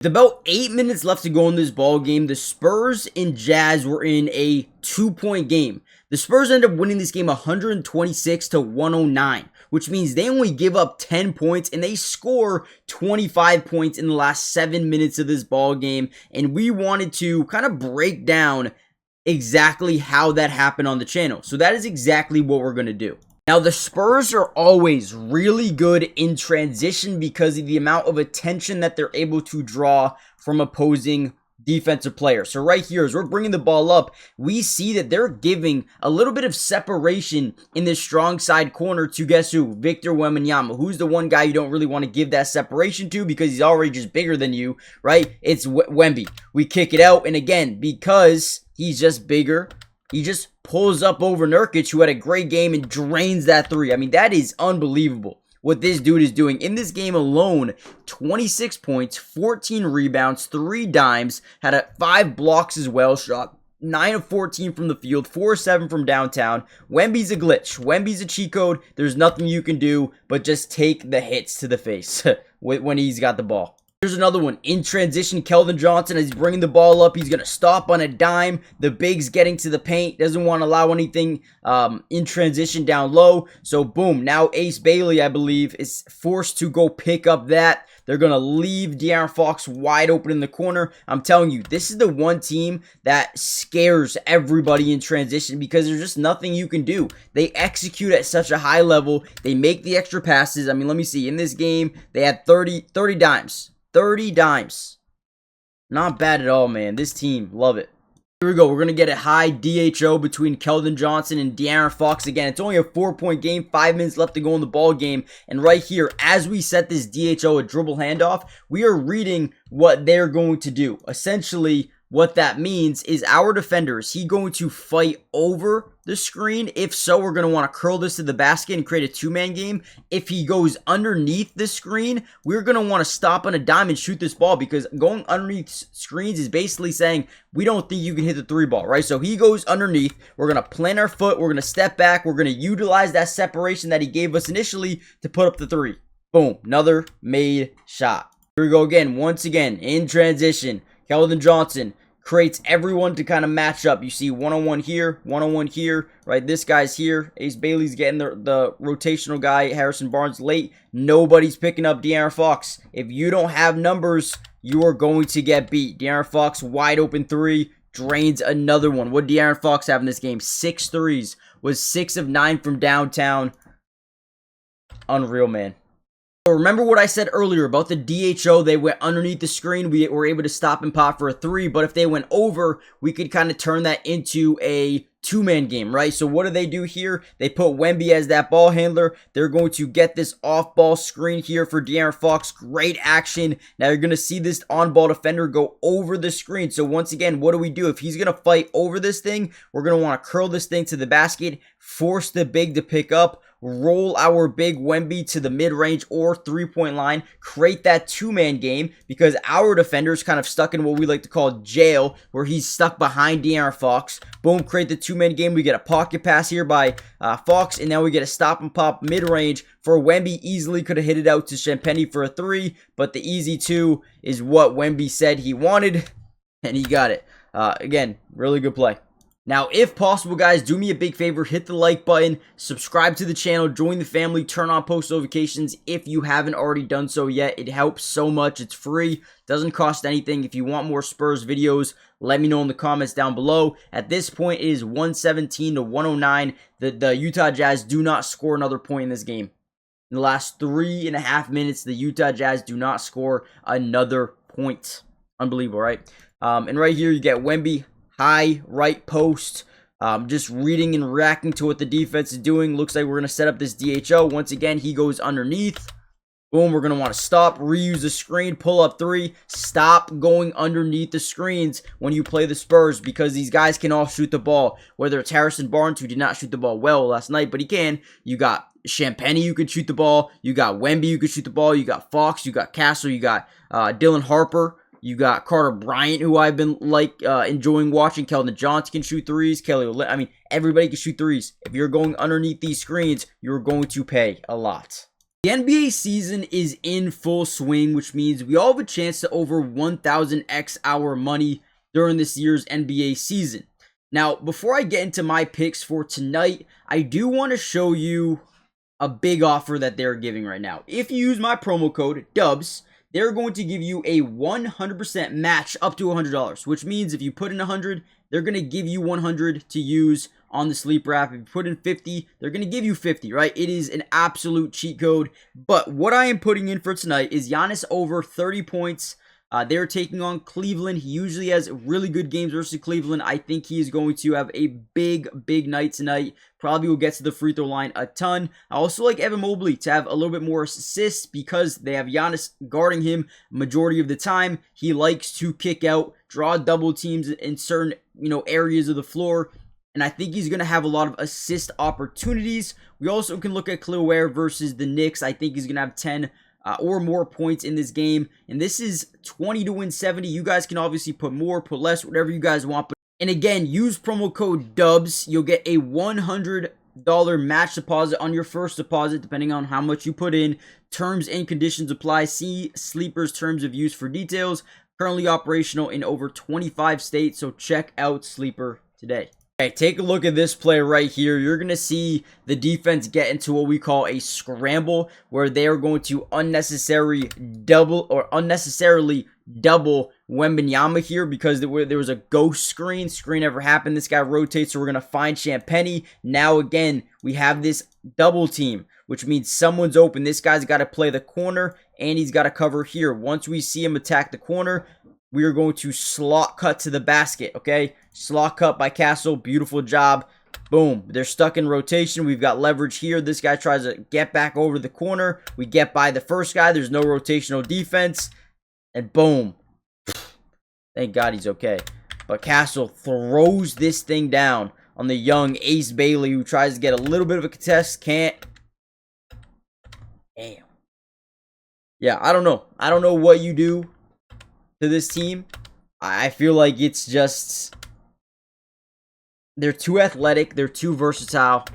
With about 8 minutes left to go in this ball game, the Spurs and Jazz were in a 2-point game. The Spurs ended up winning this game 126 to 109, which means they only give up 10 points and they score 25 points in the last 7 minutes of this ball game. And we wanted to kind of break down exactly how that happened on the channel. So that is exactly what we're going to do. Now, the Spurs are always really good in transition because of the amount of attention that they're able to draw from opposing defensive players. So right here, as we're bringing the ball up, we see that they're giving a little bit of separation in this strong side corner to guess who? Victor Wembanyama, who's the one guy you don't really want to give that separation to because he's already just bigger than you, right? It's Wemby. We kick it out, and again, because he's just bigger, he just pulls up over Nurkic, who had a great game, and drains that three. I mean, that is unbelievable what this dude is doing. In this game alone, 26 points, 14 rebounds, 3 dimes, had 5 blocks as well, shot 9 of 14 from the field, 4 of 7 from downtown. Wemby's a glitch. Wemby's a cheat code. There's nothing you can do but just take the hits to the face when he's got the ball. Here's another one. In transition, Keldon Johnson, as he's bringing the ball up, he's going to stop on a dime. The big's getting to the paint. Doesn't want to allow anything in transition down low. So, boom. Now, Ace Bailey, I believe, is forced to go pick up that. They're going to leave De'Aaron Fox wide open in the corner. I'm telling you, this is the one team that scares everybody in transition because there's just nothing you can do. They execute at such a high level. They make the extra passes. I mean, let me see. In this game, they had 30 dimes. 30 dimes. Not bad at all, man. This team, love it. Here we go. We're going to get a high DHO between Keldon Johnson and De'Aaron Fox. Again, it's only a 4-point game. 5 minutes left to go in the ball game. And right here, as we set this DHO, a dribble handoff, we are reading what they're going to do. Essentially, what that means is our defender, is he going to fight over the screen? If so, we're going to want to curl this to the basket and create a 2-man game. If he goes underneath the screen, we're going to want to stop on a dime and shoot this ball because going underneath screens is basically saying we don't think you can hit the 3 ball, right? So he goes underneath. We're going to plant our foot. We're going to step back. We're going to utilize that separation that he gave us initially to put up the 3. Boom. Another made shot. Here we go again. Once again, in transition, Keldon Johnson creates everyone to kind of match up. You see one-on-one here, one-on-one here, right? This guy's here. Ace Bailey's getting the rotational guy. Harrison Barnes late. Nobody's picking up De'Aaron Fox. If you don't have numbers, you are going to get beat. De'Aaron Fox, wide open 3, drains another one. What did De'Aaron Fox have in this game? 6 threes. Was 6 of 9 from downtown. Unreal, man. Remember what I said earlier about the DHO. They went underneath the screen. We were able to stop and pop for a 3, but if they went over, we could kind of turn that into a 2-man game, right? So what do they do here? They put Wemby as that ball handler. They're going to get this off-ball screen here for De'Aaron Fox. Great action. Now you're going to see this on-ball defender go over the screen. So once again, what do we do? If he's going to fight over this thing, we're going to want to curl this thing to the basket, force the big to pick up, roll our big Wemby to the mid-range or 3-point line, create that 2-man game because our defender's kind of stuck in what we like to call jail, where he's stuck behind De'Aaron Fox. Boom, create the 2-man game. We get a pocket pass here by Fox, and now we get a stop and pop mid-range for Wemby. Easily could have hit it out to Champagnie for a 3, but the easy 2 is what Wemby said he wanted, and he got it. Again, really good play. Now, if possible, guys, do me a big favor. Hit the like button, subscribe to the channel, join the family, turn on post notifications if you haven't already done so yet. It helps so much. It's free. Doesn't cost anything. If you want more Spurs videos, let me know in the comments down below. At this point, it is 117 to 109. The Utah Jazz do not score another point in this game. In the last 3.5 minutes, the Utah Jazz do not score another point. Unbelievable, right? And right here, you get Wemby. High right post, just reading and reacting to what the defense is doing. Looks like we're going to set up this DHO. Once again, he goes underneath. Boom, we're going to want to stop, reuse the screen, pull up 3. Stop going underneath the screens when you play the Spurs because these guys can all shoot the ball. Whether it's Harrison Barnes, who did not shoot the ball well last night, but he can. You got Champagnie, you can shoot the ball. You got Wemby, you can shoot the ball. You got Fox, you got Castle, you got Dylan Harper. You got Carter Bryant, who I've been enjoying watching. Keldon Johnson can shoot 3s. I mean, everybody can shoot 3s. If you're going underneath these screens, you're going to pay a lot. The NBA season is in full swing, which means we all have a chance to over 1,000x our money during this year's NBA season. Now, before I get into my picks for tonight, I do want to show you a big offer that they're giving right now. If you use my promo code DUBS, they're going to give you a 100% match up to $100, which means if you put in 100, they're going to give you 100 to use on the sleeper app. If you put in 50, they're going to give you 50, right? It is an absolute cheat code. But what I am putting in for tonight is Giannis over 30 points. They're taking on Cleveland. He usually has really good games versus Cleveland. I think he is going to have a big night tonight. Probably will get to the free throw line a ton. I also like Evan Mobley to have a little bit more assists because they have Giannis guarding him majority of the time. He likes to kick out, draw double teams in certain areas of the floor. And I think he's going to have a lot of assist opportunities. We also can look at Khalil Ware versus the Knicks. I think he's going to have 10 or more points in this game. And this is 20 to win 70. You guys can obviously put more, put less, whatever you guys want. And again, use promo code DUBS. You'll get a $100 match deposit on your first deposit, depending on how much you put in. Terms and conditions apply. See Sleeper's terms of use for details. Currently operational in over 25 states, so check out Sleeper today. Okay, take a look at this play right here. You're going to see the defense get into what we call a scramble, where they are going to unnecessarily double Wembanyama here because there was a ghost screen. Screen never happened. This guy rotates, so we're going to find Champagnie. Now again, we have this double team, which means someone's open. This guy's got to play the corner, and he's got to cover here. Once we see him attack the corner, we are going to slot cut to the basket, okay? Slot cut by Castle. Beautiful job. Boom. They're stuck in rotation. We've got leverage here. This guy tries to get back over the corner. We get by the first guy. There's no rotational defense. And boom. Thank God he's okay. But Castle throws this thing down on the young Ace Bailey, who tries to get a little bit of a contest. Can't. Damn. Yeah, I don't know. I don't know what you do to this team. I feel like it's just, they're too athletic, they're too versatile.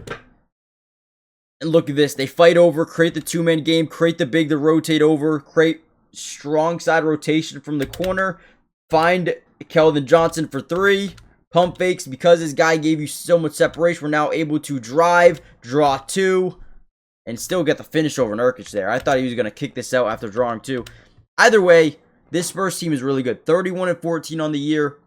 And look at this, they fight over, create the two-man game, create the big to rotate over, create strong side rotation from the corner, find Keldon Johnson for three, pump fakes. Because this guy gave you so much separation, we're now able to drive, draw two, and still get the finish over Nurkic there. I thought he was going to kick this out after drawing two. Either way, this Spurs team is really good. 31-14 on the year.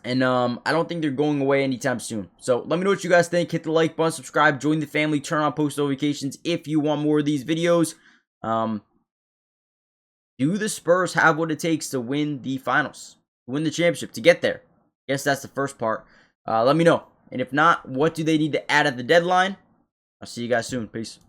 And I don't think they're going away anytime soon. So let me know what you guys think. Hit the like button, subscribe, join the family, turn on post notifications if you want more of these videos. Do the Spurs have what it takes to win the finals? Win the championship, to get there? I guess that's the first part. Let me know. And if not, what do they need to add at the deadline? I'll see you guys soon. Peace.